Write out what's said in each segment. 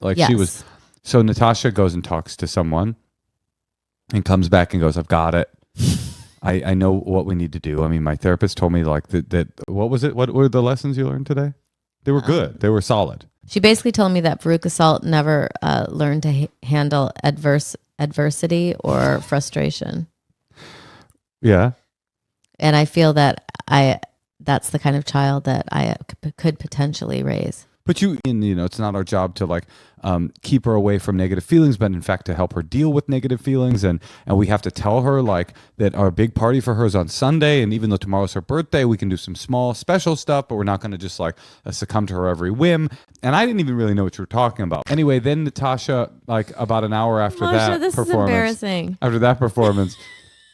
Like Yes. she was. So Natasha goes and talks to someone and comes back and goes, I've got it. I know what we need to do. I mean, my therapist told me like that what was it? What were the lessons you learned today? They were good. They were solid. She basically told me that Veruca Salt never learned to handle adversity or frustration. Yeah. And I feel that that's the kind of child that I could potentially raise. But it's not our job to like keep her away from negative feelings, but in fact to help her deal with negative feelings. And we have to tell her like that our big party for her is on Sunday. And even though tomorrow's her birthday, we can do some small special stuff, but we're not going to just like succumb to her every whim. And I didn't even really know what you were talking about. Anyway, then Natasha, like about an hour after This is embarrassing. after that performance,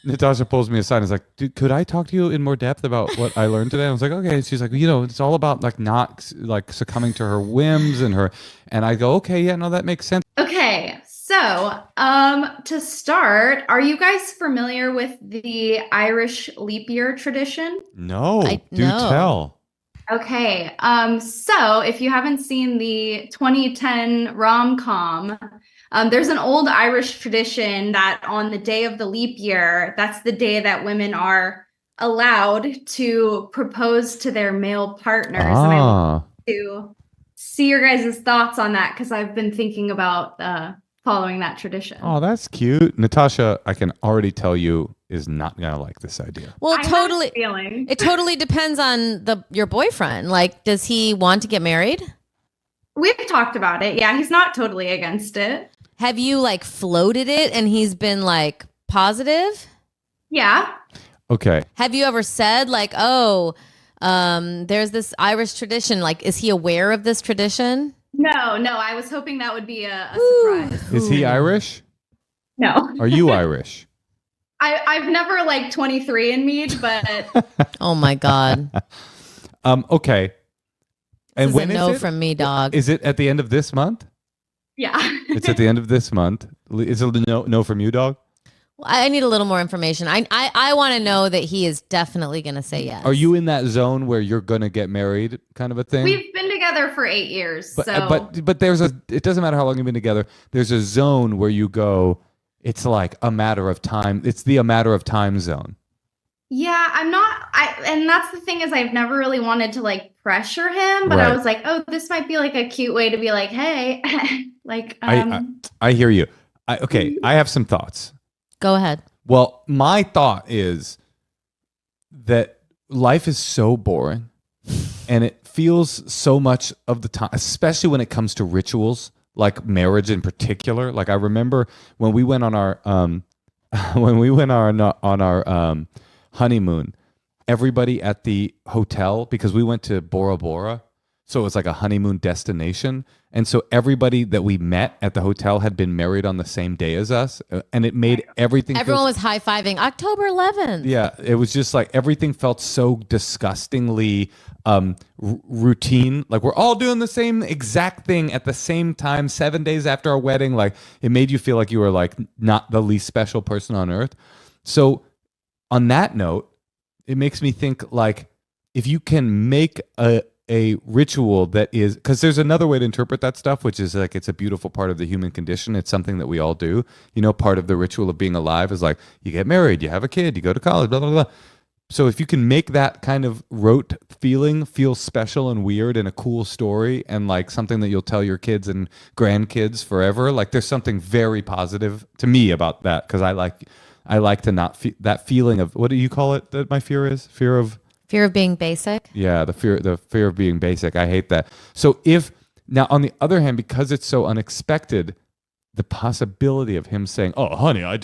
Natasha pulls me aside and is like, dude, could I talk to you in more depth about what I learned today? I was like, okay. And she's like, it's all about like not like succumbing to her whims and I go, okay, yeah, no, that makes sense. Okay. So, to start, are you guys familiar with the Irish leap year tradition? No, do no. tell. Okay. So if you haven't seen the 2010 rom-com, there's an old Irish tradition that on the day of the leap year, that's the day that women are allowed to propose to their male partners. And I want to see your guys' thoughts on that because I've been thinking about following that tradition. Oh, that's cute. Natasha, I can already tell you is not going to like this idea. Well, I have a feeling. It totally depends on your boyfriend. Like, does he want to get married? We've talked about it. Yeah, he's not totally against it. Have you like floated it and he's been like positive? Yeah. Okay. Have you ever said like, there's this Irish tradition. Like, is he aware of this tradition? No. I was hoping that would be a surprise. Is he Irish? No. Are you Irish? I've never like 23 in me, but Oh my God. Okay. And This when is a is no it? from me, dog. Is it at the end of this month? yeah. It's at the end of this month. Is it a no from you, dog? Well, I need a little more information. I want to know that he is definitely going to say yes. Are you in that zone where you're going to get married kind of a thing? We've been together for 8 years. But, so but it doesn't matter how long you've been together. There's a zone where you go, it's like a matter of time. It's a matter of time zone. yeah, and that's the thing is I've never really wanted to like pressure him, but Right. I was like, oh, this might be like a cute way to be like, hey, like, I hear you. I have some thoughts. Go ahead. Well, my thought is that life is so boring and it feels so much of the time, especially when it comes to rituals, like marriage in particular. Like I remember when we went on our honeymoon, everybody at the hotel, because we went to Bora Bora, so it was like a honeymoon destination. And so everybody that we met at the hotel had been married on the same day as us. And it made everything Everyone was high-fiving October 11th. Yeah, it was just like everything felt so disgustingly routine. Like we're all doing the same exact thing at the same time, 7 days after our wedding. Like it made you feel like you were like not the least special person on earth. So on that note, it makes me think like if you can make a ritual that is, because there's another way to interpret that stuff, which is like it's a beautiful part of the human condition. It's something that we all do. Part of the ritual of being alive is like you get married, you have a kid, you go to college, blah, blah, blah. So if you can make that kind of rote feeling feel special and weird and a cool story and like something that you'll tell your kids and grandkids forever, like there's something very positive to me about that, because I like to not that feeling of, what do you call it that my fear is? Fear of being basic. Yeah, the fear of being basic. I hate that. So if now on the other hand, because it's so unexpected, the possibility of him saying, "Oh, honey, I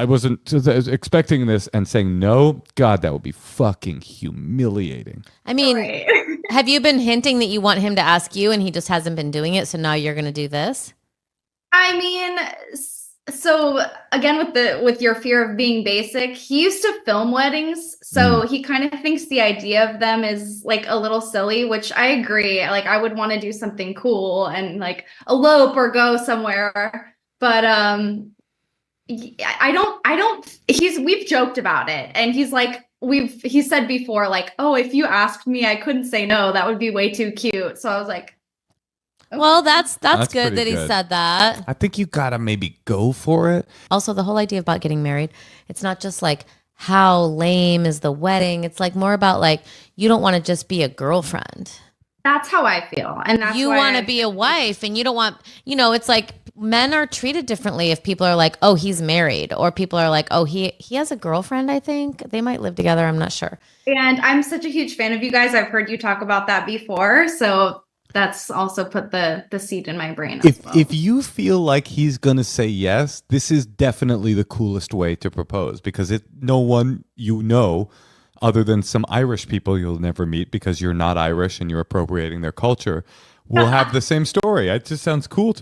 wasn't expecting this," and saying no, God, that would be fucking humiliating. I mean, Right. have you been hinting that you want him to ask you and he just hasn't been doing it, so now you're going to do this? I mean, so again, with your fear of being basic, he used to film weddings, so he kind of thinks the idea of them is like a little silly, which I agree. Like I would want to do something cool and like elope or go somewhere, but we've joked about it, and he's like, he said before like, oh, if you asked me, I couldn't say no, that would be way too cute. So I was like, Well, that's That's good pretty that he good. said that. I think you gotta maybe go for it. Also, the whole idea about getting married, it's not just like how lame is the wedding. It's like more about like you don't want to just be a girlfriend. That's how I feel. And that's You why want to be a wife, and you don't want, it's like men are treated differently if people are like, oh, he's married, or people are like, oh, he has a girlfriend. I think they might live together. I'm not sure. And I'm such a huge fan of you guys. I've heard you talk about that before. So that's also put the seed in my brain as well. If you feel like he's gonna say yes, this is definitely the coolest way to propose because no one other than some Irish people you'll never meet because you're not Irish and you're appropriating their culture will have the same story. It just sounds cool to